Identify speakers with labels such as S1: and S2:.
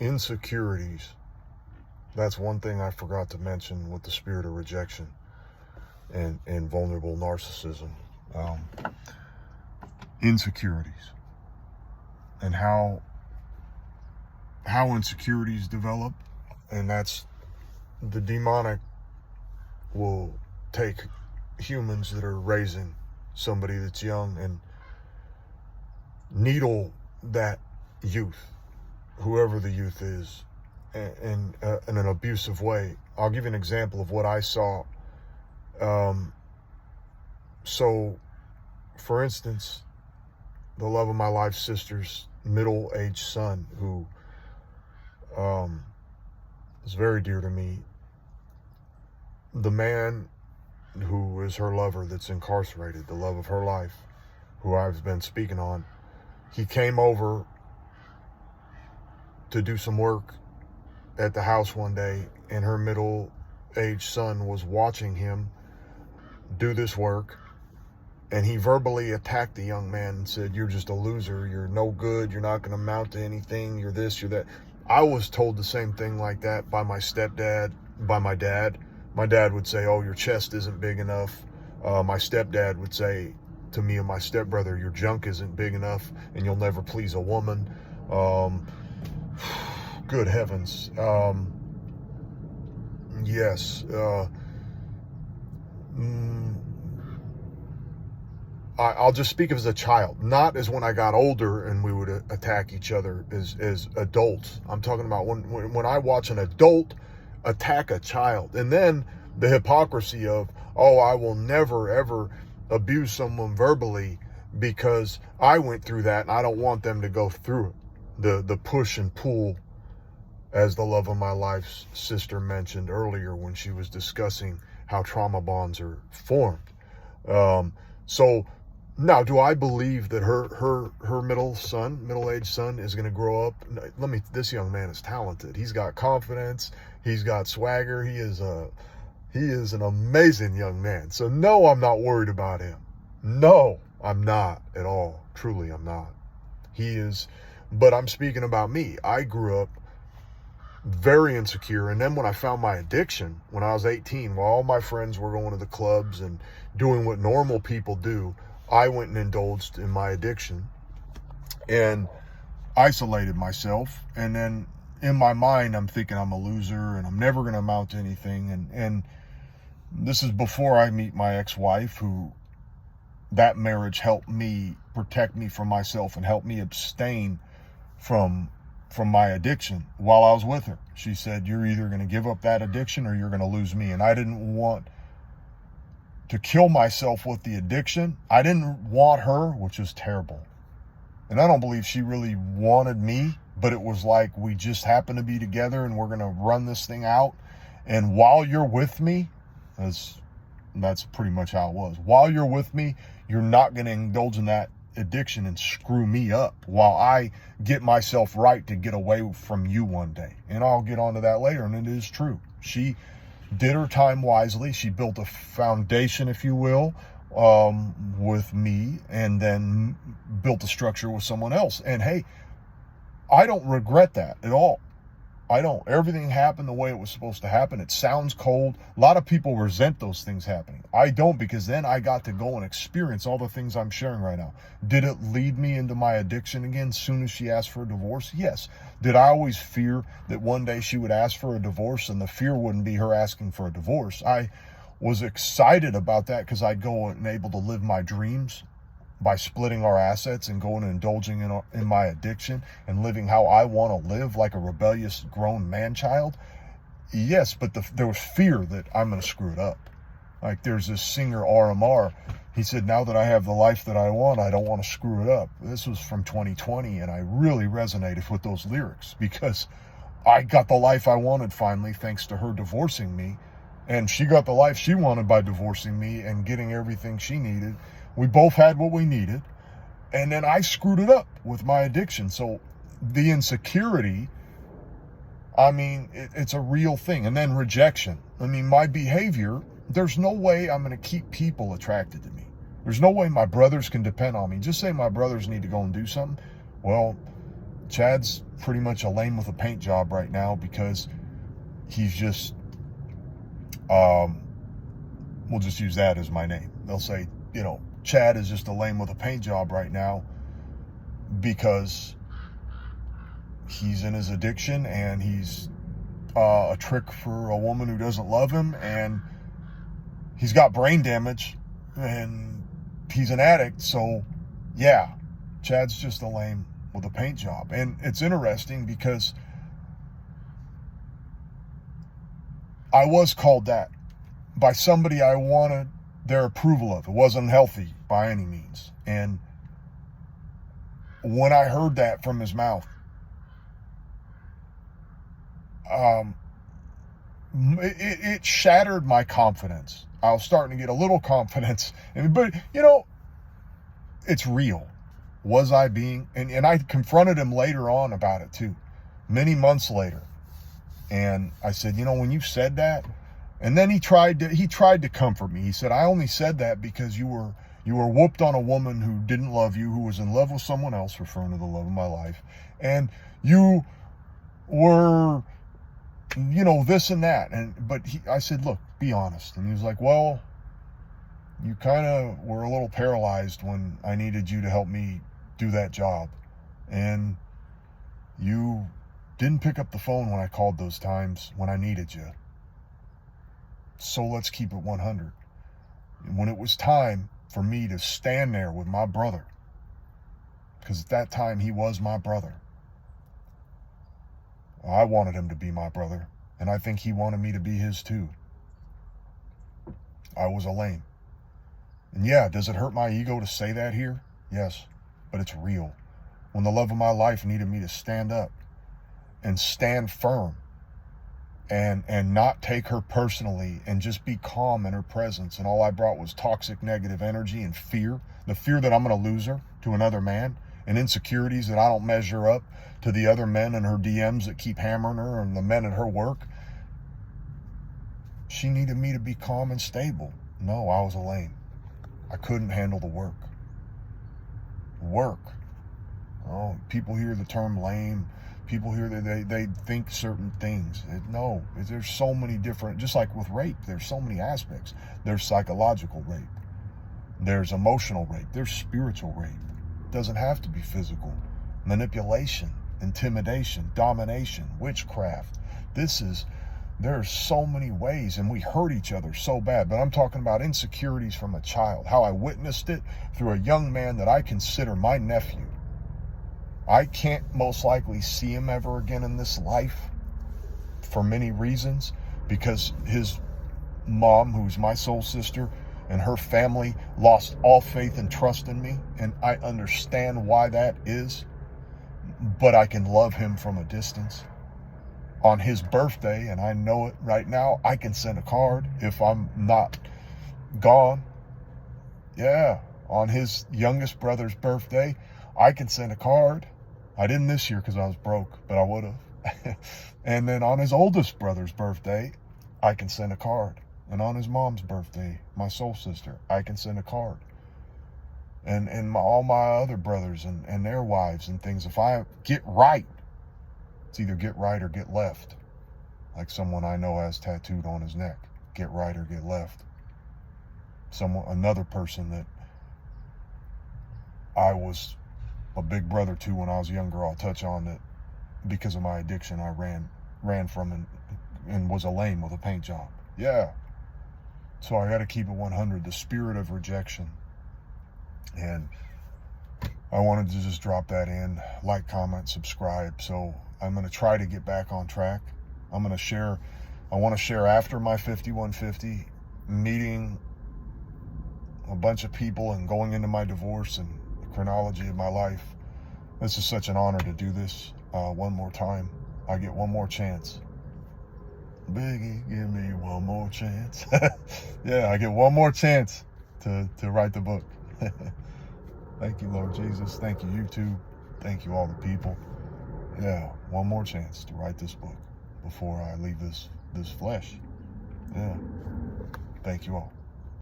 S1: Insecurities. That's one thing I forgot to mention with the spirit of rejection and vulnerable narcissism. Insecurities and how insecurities develop, and that's the demonic will take humans that are raising somebody that's young and needle that youth, whoever the youth is, in an abusive way. I'll give you an example of what I saw. So, for instance, the love of my life sister's middle-aged son, who is very dear to me, the man who is her lover that's incarcerated, the love of her life, who I've been speaking on, he came over to do some work at the house one day, and her middle-aged son was watching him do this work, and he verbally attacked the young man and said, "You're just a loser, you're no good, you're not going to amount to anything, you're this, you're that." I was told the same thing like that by my stepdad, by my dad. My dad would say, "Oh, your chest isn't big enough." My stepdad would say to me and my stepbrother, "Your junk isn't big enough and you'll never please a woman." Good heavens. Yes. I'll just speak of as a child, not as when I got older and we would attack each other as adults. I'm talking about when I watch an adult attack a child, and then the hypocrisy of, "Oh, I will never ever abuse someone verbally because I went through that and I don't want them to go through it." The push and pull, as the love of my life's sister mentioned earlier when she was discussing how trauma bonds are formed. So now, do I believe that her middle-aged son is going to grow up? This young man is talented. He's got confidence. He's got swagger. He is an amazing young man. So no, I'm not worried about him. No, I'm not at all. Truly, I'm not. He is, but I'm speaking about me. I grew up very insecure, and then when I found my addiction when I was 18, while all my friends were going to the clubs and doing what normal people do, I went and indulged in my addiction and isolated myself. And then in my mind, I'm thinking I'm a loser and I'm never going to amount to anything. And this is before I meet my ex-wife, who, that marriage helped me protect me from myself and help me abstain from my addiction while I was with her. She said, "You're either going to give up that addiction or you're going to lose me." And I didn't want to kill myself with the addiction. I didn't want her, which is terrible. And I don't believe she really wanted me, but it was like we just happened to be together and we're going to run this thing out. And while you're with me, that's pretty much how it was. While you're with me, you're not going to indulge in that addiction and screw me up while I get myself right to get away from you one day. And I'll get onto that later, and it is true. She did her time wisely. She built a foundation, if you will, with me, and then built a structure with someone else. And hey, I don't regret that at all. I don't. Everything happened the way it was supposed to happen. It sounds cold. A lot of people resent those things happening. I don't, because then I got to go and experience all the things I'm sharing right now. Did it lead me into my addiction again as soon as she asked for a divorce? Yes. Did I always fear that one day she would ask for a divorce, and the fear wouldn't be her asking for a divorce? I was excited about that because I'd go and able to live my dreams by splitting our assets and going and indulging in my addiction and living how I want to live, like a rebellious grown man-child. Yes, but there was fear that I'm going to screw it up. Like there's this singer, RMR. He said, "Now that I have the life that I want, I don't want to screw it up." This was from 2020, and I really resonated with those lyrics because I got the life I wanted finally, thanks to her divorcing me. And she got the life she wanted by divorcing me and getting everything she needed. We both had what we needed, and then I screwed it up with my addiction. So the insecurity, I mean, it's a real thing. And then rejection. I mean, my behavior, there's no way I'm going to keep people attracted to me. There's no way my brothers can depend on me. Just say my brothers need to go and do something. Well, Chad's pretty much a lame with a paint job right now because he's just, we'll just use that as my name. They'll say, you know, Chad is just a lame with a paint job right now because he's in his addiction and he's a trick for a woman who doesn't love him, and he's got brain damage and he's an addict. So yeah, Chad's just a lame with a paint job. And it's interesting because I was called that by somebody I wanted their approval of. It wasn't healthy by any means. And when I heard that from his mouth, it shattered my confidence. I was starting to get a little confidence. But, you know, it's real. Was I being... And I confronted him later on about it, too. Many months later. And I said, you know, when you said that... And then he tried to comfort me. He said, I only said that because you were whooped on a woman who didn't love you, who was in love with someone else, referring to the love of my life. And you were... you know, this and that. But I said, look, be honest. And he was like, well, you kind of were a little paralyzed when I needed you to help me do that job. And you didn't pick up the phone when I called those times when I needed you. So let's keep it 100. When it was time for me to stand there with my brother, because at that time he was my brother, I wanted him to be my brother, and I think he wanted me to be his too. I was a lame. And yeah, does it hurt my ego to say that here? Yes, but it's real. When the love of my life needed me to stand up and stand firm and not take her personally and just be calm in her presence, and all I brought was toxic negative energy and fear, the fear that I'm going to lose her to another man, and insecurities that I don't measure up to the other men in her DMs that keep hammering her and the men at her work. She needed me to be calm and stable. No, I was a lame. I couldn't handle the work. Oh, people hear the term lame. People hear that they think certain things. No, there's so many different, just like with rape, there's so many aspects. There's psychological rape. There's emotional rape. There's spiritual rape. It doesn't have to be physical. Manipulation, intimidation, domination, witchcraft. There are so many ways, and we hurt each other so bad. But I'm talking about insecurities from a child, how I witnessed it through a young man that I consider my nephew. I can't most likely see him ever again in this life for many reasons, because his mom, who's my soul sister, and her family lost all faith and trust in me, and I understand why that is, but I can love him from a distance. On his birthday, and I know it right now, I can send a card if I'm not gone. Yeah, on his youngest brother's birthday, I can send a card. I didn't this year because I was broke, but I would have. And then on his oldest brother's birthday, I can send a card. And on his mom's birthday, my soul sister, I can send a card. And all my other brothers and their wives and things, if I get right, it's either get right or get left. Like someone I know has tattooed on his neck, get right or get left. Another person that I was a big brother to when I was younger, I'll touch on that because of my addiction, I ran from and was a lame with a paint job. Yeah. So I got to keep it 100, the spirit of rejection. And I wanted to just drop that in, like, comment, subscribe. So I'm going to try to get back on track. I want to share after my 5150, meeting a bunch of people and going into my divorce and the chronology of my life. This is such an honor to do this one more time. I get one more chance. Biggie, give me one more chance. Yeah, I get one more chance to write the book. Thank you, Lord Jesus. Thank you, YouTube. Thank you, all the people. Yeah, one more chance to write this book before I leave this flesh. Yeah. Thank you all.